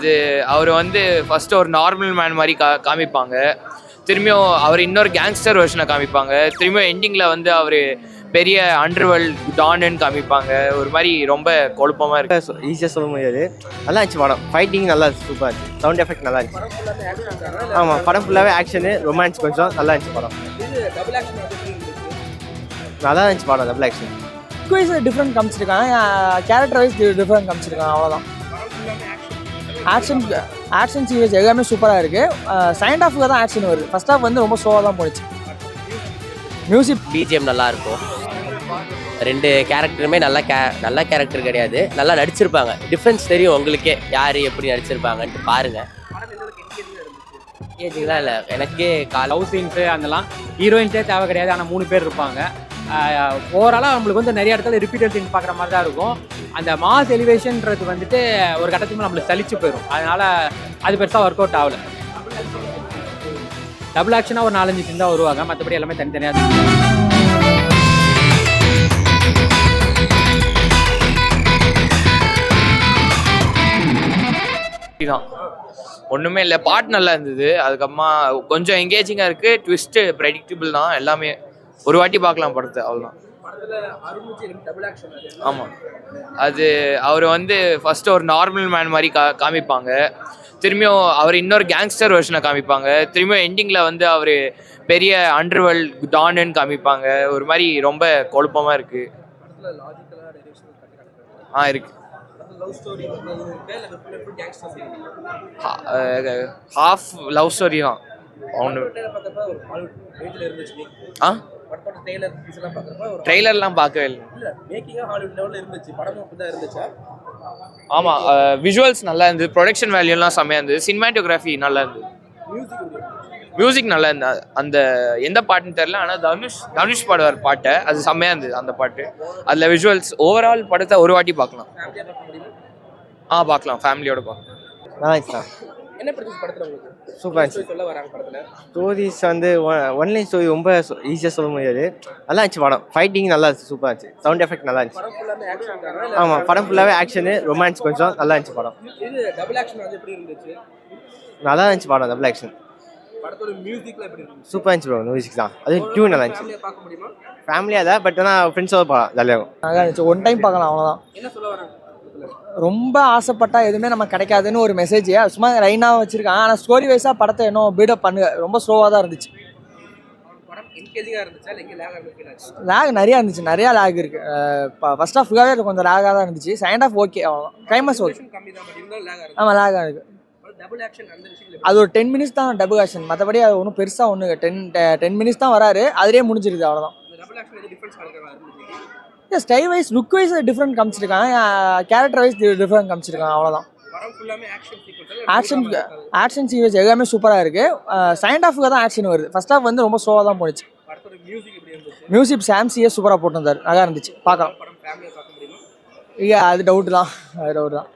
அது அவர் வந்து ஃபர்ஸ்ட் ஒரு நார்மல் மேன் மாதிரி காமிப்பாங்க. திரும்பியும் அவர் இன்னொரு கேங்ஸ்டர் வெர்ஷனை காமிப்பாங்க. திரும்பியும் எண்டிங்கில் வந்து அவர் பெரிய அண்டர்வேர்ல்ட் டான்னு காமிப்பாங்க. ஒரு மாதிரி ரொம்ப குழப்பமாக இருக்கு. ஈஸியாக சொல்ல முடியாது. நல்லா இருந்துச்சு படம். ஃபைட்டிங் நல்லா இருந்துச்சு, சூப்பராக இருந்துச்சு. சவுண்ட் எஃபெக்ட் நல்லா இருந்துச்சு. ஆமாம், படம் ஃபுல்லாகவே ஆக்ஷனு, ரொமான்ஸ் கொஞ்சம் நல்லா இருந்துச்சு படம். நல்லா இருந்துச்சு படம். டபுள் ஆக்ஷன் வைஸ் டிஃப்ரெண்ட் காமிச்சிருக்காங்க, கேரக்டர் வைஸ் டிஃப்ரெண்ட் காமிச்சிருக்காங்க, அவ்வளோதான். ஆக்ஷன் சீரியஸ் எல்லாமே சூப்பராக இருக்குது. செகண்ட் ஹாஃபுக்கு தான் ஆக்ஷன் வருது. ஃபர்ஸ்ட் ஹாஃப் வந்து ரொம்ப ஸ்லோவாக தான் போயிடுச்சு. மியூசிக் பிஜிஎம் நல்லா இருக்கும். ரெண்டு கேரக்டருமே நல்ல கேரக்டர் கிடையாது, நல்லா நடிச்சிருப்பாங்க. டிஃப்ரென்ஸ் தெரியும் உங்களுக்கே யார் எப்படி நடிச்சிருப்பாங்கன்ட்டு பாருங்கள். ஏஜிங்லாம் இல்லை, எனக்கே லவ் சீன்ஸு அதெல்லாம் ஹீரோயின்ஸே தேவை கிடையாது. ஆனால் 3 பேர் இருப்பாங்க. ஓவராலாக நம்மளுக்கு வந்து நிறைய இடத்துல ரிப்பீட்டட் சீன் பார்க்குற மாதிரி தான் இருக்கும். அந்த மாஸ் எலிவேஷன்றது வந்துட்டு ஒரு கட்டத்துக்கு நம்மளுக்கு சலிச்சு போயிடும். அதனால் அது பெருசாக ஒர்க் அவுட் ஆகலை. டபுள் ஆக்ஷனாக ஒரு 4-5 சீன் தான் வருவாங்க, மற்றபடி எல்லாமே தனித்தனியாக தான். ஒன்றுமே இல்லை, பாட்டு நல்லா இருந்தது. அதுக்கப்புறமா கொஞ்சம் எங்கேஜிங்காக இருக்குது. ட்விஸ்ட்டு ப்ரெடிக்டபிள் தான். எல்லாமே ஒரு வாட்டி பார்க்கலாம் படத்தை, அவ்வளோதான். ஆமாம், அது அவர் வந்து ஃபர்ஸ்ட் ஒரு நார்மல் மேன் மாதிரி காமிப்பாங்க. திரும்பியும் அவர் இன்னொரு கேங்ஸ்டர் வெர்ஷனை காமிப்பாங்க. திரும்பியும் எண்டிங்கில் வந்து அவர் பெரிய அண்டர்வேர்ல்ட் டான்னு காமிப்பாங்க. ஒரு மாதிரி ரொம்ப குழப்பமாக இருக்குது. இருக்கு. ஹாஃப் லவ் ஸ்டோரி தான். ட்ரெய்லர்லாம் பார்க்கவே இல்லை. ஆமாம், விஷுவல்ஸ் நல்லா இருந்தது. ப்ரொடக்ஷன் வேல்யூலாம் செம்மையாக இருந்தது. சினிமாட்டோகிராஃபி நல்லா இருந்தது. மியூசிக் நல்லா இருந்தது. அந்த எந்த பாட்டுன்னு தெரியல, ஆனால் தனுஷ் பாடுவார் பாட்டை, அது செம்மையாக இருந்தது அந்த பாட்டு. அதில் விஷுவல்ஸ் ஓவரால் படத்தை ஒரு வாட்டி பார்க்கலாம். பார்க்கலாம், ஃபேமிலியோட பார்க்கலாம். நல்லா இருந்துச்சு. என்ன பிடிச்ச படத்தில் உங்களுக்கு? சூப்பராக இருந்துச்சு. சொல்ல வராங்க படத்தில் ஸ்டோரிஸ் வந்து ஒன்லைன் ஸ்டோரி ரொம்ப ஈஸியாக சொல்ல முடியாது. நல்லா இருந்துச்சு படம். ஃபைட்டிங் நல்லா இருந்துச்சு, சூப்பராக இருந்துச்சு. சவுண்ட் எஃபெக்ட் நல்லா இருந்துச்சு. படம் ஃபுல்லாமே ஆக்ஷன். ஆமாம், படம் ஃபுல்லாகவே ஆக்ஷனு, ரொமான்ஸ் கொஞ்சம் நல்லா இருந்துச்சு படம். இது டபுள் ஆக்ஷன் வந்து எப்படி இருந்துச்சு? நல்லா இருந்துச்சு படம். Double action. படத்தோட மியூசிக்ல எப்படி இருந்துச்சு? சூப்பராக இருந்துச்சு ப்ரோ. மியூசிக் தான், அது டியூன் நல்லா இருந்துச்சு. ஃபேமிலியா பார்க்க முடியுமா? ஃபேமிலியாக தான், பட் ஆனால் ஃப்ரெண்ட்ஸோட பார்க்கலாம், ஜாலியாக இருக்கும். நல்லா இருந்துச்சு. ஒன் டைம் பார்க்கலாம், அவ்வளோதான். என்ன சொல்ல வராங்க? ரொம்ப ஆசைப்பட்டா எதுவுமே நம்ம கிடைக்காதுன்னு ஒரு மெசேஜ் சும்மா ரைனாக வச்சுருக்காங்க. ஆனால் ஸ்டோரி வைஸாக படத்தை இன்னும் பில்டப் பண்ணுங்க. ரொம்ப ஸ்லோவாக தான் இருந்துச்சு. படம் என்கேஜிங்காக இருந்துச்சா இல்லை எங்கே லேக் இருந்துச்சு? லேக் நிறையா இருந்துச்சு, நிறையா லேக் இருக்குது. ஃபர்ஸ்ட் ஹாஃப் ஃபுல்லாகவே கொஞ்சம் லேகாக தான் இருந்துச்சு. செகண்ட் ஹாஃப் ஓகே, அவ்வளோதான். Climax okay. கம்மி தான், பட் இருந்தாலும் லேக் இருக்கு. ஆமாம், லேகாக இருக்குது. டபுள் ஆக்ஷன் அந்த விஷயம் அது ஒரு 10 மினிட்ஸ் தான் டபுள் ஆக்ஷன். மற்றபடி அது ஒன்றும் பெருசாக ஒன்று 10 மினிட்ஸ் தான் வராரு, அதிலே முடிஞ்சிருது, அவ்வளோதான். இந்த டபுள் ஆக்ஷன் எது டிஃபரன்ஸ் காமிக்கிறதா இருந்துச்சு? Style wise look wise different காமிச்சிருக்காங்க, கேரக்டர் வைஸ் டிஃப்ரெண்ட் காமிச்சிருக்காங்க, அவ்வளோதான். படம் ஃபுல்லாமே ஆக்ஷன் சீக்வென்ஸ். ஆக்ஷன் சீரியஸ் எல்லாமே சூப்பராக இருக்குது. செகண்ட் ஹாஃபுக்கு தான் ஆக்ஷன் வருது. ஃபர்ஸ்ட் ஹாஃப் வந்து ரொம்ப ஸ்லோவாக தான் போயிடுச்சு. படத்தோட மியூசிக் எப்படி இருந்துச்சு? மியூசிக் சாம்சியே சூப்பராக போட்டிருந்தார், நல்லா இருந்துச்சு, பார்க்கலாம். படம் ஃபேமிலியாக பார்க்க முடியுமா? இல்லை, அது டவுட் தான், அது டவுட் தான்.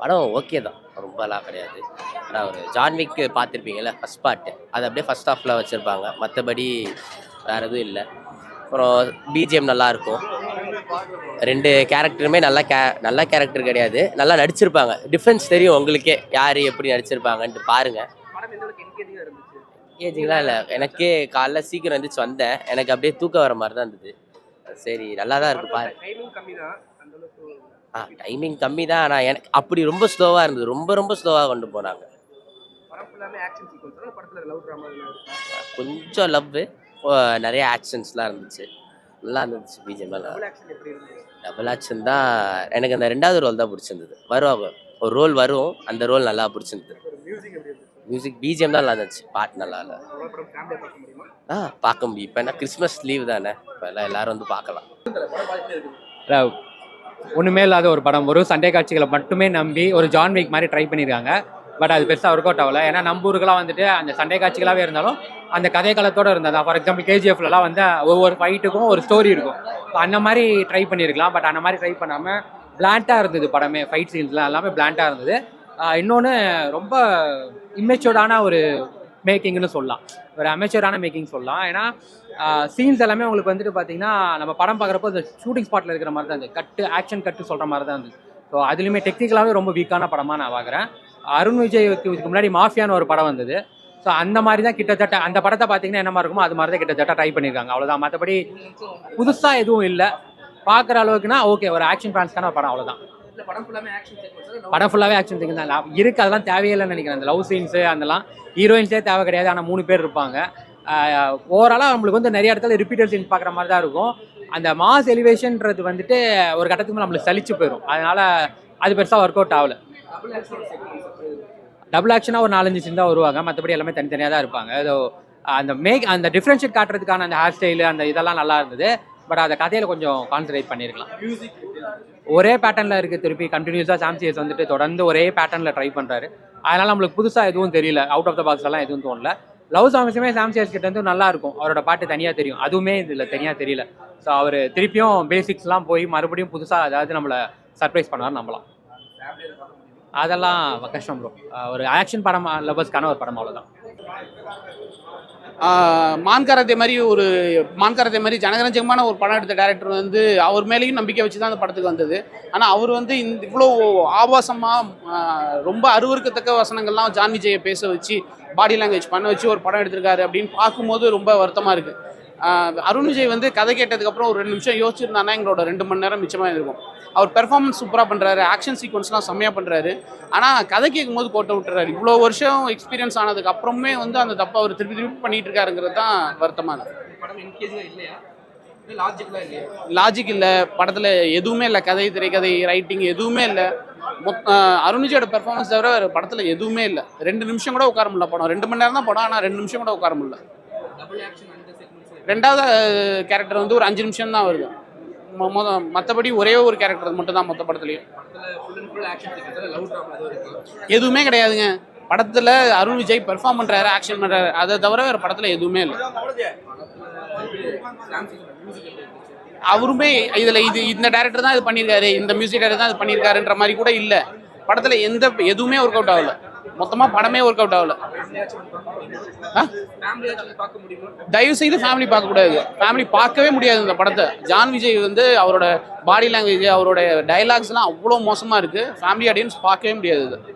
படம் ஓகே தான், ரொம்பலாம் கிடையாது. ஆனால் ஒரு ஜான்விக் பார்த்துருப்பீங்கள்ல, ஃபஸ்ட் பார்ட்டு அது அப்படியே ஃபஸ்ட் ஹாஃபில் வச்சுருப்பாங்க, மற்றபடி வேறு எதுவும் இல்லை. அப்புறம் பிஜிஎம் நல்லாயிருக்கும். ரெண்டு கேரக்டருமே நல்ல கேரக்டர் கிடையாது, நல்லா நடிச்சிருப்பாங்க. டிஃப்ரென்ஸ் தெரியும் உங்களுக்கே யார் எப்படி நடிச்சிருப்பாங்கன்ட்டு பாருங்கள். படம் எந்த அளவுக்கு என்கேஜிங்காக இருந்துச்சு? ஏஜிங்லாம் இல்லை, எனக்கே காலைல சீக்கிரம் எழுந்திரிச்சு வந்தேன், எனக்கு அப்படியே தூக்கம் வர மாதிரி தான் இருந்தது. சரி, நல்லா தான் இருக்குது பாரு. டைமிங் கம்மி தான், அந்த அளவுக்கு. டைமிங் கம்மி தான், ஆனால் எனக்கு அப்படி ரொம்ப ஸ்லோவாக இருந்தது. ரொம்ப ஸ்லோவாக கொண்டு போனாங்க. படம் ஃபுல்லாமே ஆக்ஷன் சீக்வென்ஸ். படத்தில் லவ் ட்ராமா கொஞ்சம் லவ்வு, நிறைய ஆக்ஷன்ஸ்லாம் இருந்துச்சு, நல்லா இருந்துச்சு. பிஜிஎம்லாம் டபுள் ஆக்ஷன் எப்படி இருந்துச்சு? டபுள் ஆக்ஷன் தான். எனக்கு அந்த 2வது ரோல் தான் பிடிச்சிருந்தது. வருவாங்க, ஒரு ரோல் வரும், அந்த ரோல் நல்லா பிடிச்சிருந்தது. மியூசிக் எப்படி இருந்துச்சு? மியூசிக் பிஜிஎம் தான் நல்லா இருந்துச்சு, பாட்டு நல்லா இல்லை. படம் ஃபேமிலியாக பார்க்க முடியுமா? பார்க்க முடியும். இப்போ என்ன கிறிஸ்மஸ் லீவ் தானே, இப்போ எல்லாரும் வந்து பார்க்கலாம். படம் பார்த்துட்டே இருக்குது. ஒன்றுமே இல்லாத ஒரு படம், ஒரு சண்டை காட்சிகளை மட்டுமே நம்பி ஒரு ஜான்விக் மாதிரி ட்ரை பண்ணியிருக்காங்க. பட் அது பெருசாக ஒர்க் அவுட் ஆகலை. ஏன்னா நம்ம ஊருக்கெல்லாம் வந்துட்டு அந்த சண்டை காட்சிகளாகவே இருந்தாலும் அந்த கதை காலத்தோடு இருந்தது. ஃபார் எக்ஸாம்பிள் கேஜிஎஃப்லாம் வந்து ஒவ்வொரு ஃபைட்டுக்கும் ஒரு ஸ்டோரி இருக்கும். ஸோ அந்த மாதிரி ட்ரை பண்ணியிருக்கலாம். பட் அந்த மாதிரி ட்ரை பண்ணாமல் பிளாண்டாக இருந்தது படமே. ஃபைட் சீன்ஸ்லாம் எல்லாமே பிளாண்டாக இருந்தது. இன்னொன்று ரொம்ப இம்மெச்சூர்டான ஒரு மேக்கிங்னு சொல்லலாம், ஒரு அமெச்சூரான மேக்கிங் சொல்லலாம். ஏன்னா சீன்ஸ் எல்லாமே உங்களுக்கு வந்துட்டு பார்த்தீங்கன்னா நம்ம படம் பார்க்குறப்போ அந்த ஷூட்டிங் ஸ்பாட்டில் இருக்கிற மாதிரி தான் இருந்தது. ஆக்ஷன் கட்டு சொல்கிற மாதிரி தான் இருந்தது. ஸோ அதுலேயுமே டெக்னிக்கலாகவே ரொம்ப வீக்கான படமாக நான் பார்க்குறேன். அருண் விஜய்க்கு இதுக்கு முன்னாடி மாஃபியான்னு ஒரு படம் வந்தது. ஸோ அந்த மாதிரி தான் கிட்டத்தட்ட அந்த படத்தை பார்த்தீங்கன்னா என்ன மாதிரி இருக்குமோ அது மாதிரி தான் கிட்டத்தட்ட ட்ரை பண்ணியிருக்காங்க. அவ்வளோதான். மற்றபடி புதுசாக எதுவும் இல்லை. பார்க்குற அளவுக்குன்னா ஓகே, ஒரு ஆக்ஷன் ஃபேன்ஸ்க்கான ஒரு படம், அவ்வளோதான். இல்ல படம் ஃபுல்லாமே ஆக்ஷன் சீக்வன்ஸ் படம் ஃபுல்லாகவே ஆக்ஷன் திங்க் தான் இருக்குது. அதெல்லாம் தேவையில்லைன்னு நினைக்கிறேன். அந்த லவ் சீன்ஸு அதெல்லாம் ஹீரோயின்ஸே தேவை கிடையாது. ஆனால் 3 பேர் இருப்பாங்க. ஓவராலாக நம்மளுக்கு வந்து நிறைய இடத்துல ரிப்பீட்டர் சீன்ஸ் பார்க்குற மாதிரி தான் இருக்கும். அந்த மாஸ் எலிவேஷன்ன்றது வந்துட்டு ஒரு கட்டத்துக்கு மேலே நம்மளுக்கு சலிச்சு போயிடும். அதனால் அது பெருசாக ஒர்க் அவுட் ஆகலை. டபுள் ஆக்ஷன் சீக்வன்ஸ் டபுள் ஆக்ஷனாக ஒரு 4-5 சீன் தான் வருவாங்க. மற்றபடி எல்லாமே தனித்தனியாக தான் இருப்பாங்க. ஏதோ அந்த டிஃப்ரென்ஷியேட் காட்டுறதுக்கான அந்த ஹேர் ஸ்டைலு அந்த இதெல்லாம் நல்லா இருந்தது. பட் அதை கதையில் கொஞ்சம் கான்சன்ட்ரேட் பண்ணியிருக்கலாம். ஒரே பேட்டர்னில் இருக்குது. திருப்பி கண்டினியூஸாக சாம்சியஸ் வந்துட்டு தொடர்ந்து ஒரே பேட்டர்னில் ட்ரை பண்ணுறாரு. அதனால் நம்மளுக்கு புதுசாக எதுவும் தெரியல. அவுட் ஆஃப் த பாக்ஸ்லாம் எதுவும் தோணல. லவ் சாங்ஸுமே சாம்சியஸ் கிட்ட வந்து நல்லா இருக்கும். அவரோட பாட்டு தனியாக தெரியும். அதுவுமே இதில் தனியாக தெரியல. ஸோ அவர் திருப்பியும் பேசிக்ஸ்லாம் போய் மறுபடியும் புதுசாக அதாவது நம்மளை சர்ப்ரைஸ் பண்ணுவார் நம்பலாம். அதெல்லாம் கஷ்டம் ப்ரோ. ஒரு ஆக்ஷன் படம் லவர்ஸ்க்கான ஒரு படம், அவ்வளோதான். மான்காரத்தை மாதிரி ஜனகரஞ்சகமான ஒரு படம் எடுத்த டேரக்டர் வந்து அவர் மேலேயும் நம்பிக்கை வச்சு தான் அந்த படத்துக்கு வந்தது. ஆனால் அவர் வந்து இவ்வளோ ஆபாசமாக ரொம்ப அருவருக்கத்தக்க வசனங்கள்லாம் ஜான் விஜயை பேச வச்சு பாடி லாங்குவேஜ் பண்ண வச்சு ஒரு படம் எடுத்திருக்காரு அப்படின்னு பார்க்கும்போது ரொம்ப வருத்தமாக இருக்குது. அருண் விஜய் வந்து கதை கேட்டதுக்கப்புறம் ஒரு 2 நிமிஷம் யோசிச்சிருந்தானா எங்களோட 2 மணி நேரம் மிச்சமாக இருக்கும். அவர் பெர்ஃபார்மன்ஸ் சூப்பராக பண்ணுறாரு. ஆக்ஷன் சீக்வன்ஸ்லாம் செம்மையாக பண்ணுறாரு. ஆனால் கதை கேட்கும்போது கோட்டை விட்டுறாரு. இவ்வளோ வருஷம் எக்ஸ்பீரியன்ஸ் ஆனதுக்கு அப்புறமே வந்து அந்த தப்பை அவர் திருப்பி பண்ணிட்டு இருக்காருங்கிறது தான் வருத்தமாக இருக்குது. படம் என்கேஜிங்கா இல்லையா? லாஜிக்லாம் இல்லையா? லாஜிக் இல்லை படத்தில், எதுவுமே இல்லை. கதை, திரைக்கதை, ரைட்டிங் எதுவுமே இல்லை. அருண் விஜயோட பெர்ஃபார்மன்ஸ் தவிர வேறு படத்தில் எதுவுமே இல்லை. 2 நிமிஷம் கூட உட்கார முடியல. படம் 2 மணி நேரம் தான் படம். ஆனால் 2 நிமிஷம் கூட உட்கார முடியல. டபுள் ஆக்ஷன் அந்த சீக்வன்ஸ் ரெண்டாவது கேரக்டர் வந்து ஒரு 5 நிமிஷம் தான் வருது. மற்றபடி ஒரே ஒரு கேரக்டர் மட்டும் தான் மொத்த படத்துலையும். படத்துல full and full action sequence love drama எதுவும் இருக்கு? எதுவுமே கிடையாதுங்க. படத்தில் அருண் விஜய் பெர்ஃபார்ம் பண்ணுறாரு, ஆக்ஷன் பண்ணுறாரு. அதை தவிர வேறு படத்தில் எதுவுமே இல்லை. அவருமே இதில் இந்த டேரக்டர் தான் இது பண்ணியிருக்காரு, இந்த மியூசிக் டேரக்டர் தான் இது பண்ணியிருக்காருன்ற மாதிரி கூட இல்லை. படத்தில் எதுவுமே ஒர்க் அவுட் ஆகலை. மொத்தமாக படமே ஒர்க் அவுட் ஆகலை. தயவு செய்து ஃபேமிலி பார்க்கக்கூடாது. ஃபேமிலி பார்க்கவே முடியாது இந்த படத்தை. ஜான் விஜய் வந்து அவரோட பாடி லாங்குவேஜ், அவரோட டைலாக்ஸ்லாம் அவ்வளோ மோசமாக இருக்குது. ஃபேமிலி ஆடியன்ஸ் பார்க்கவே முடியாது.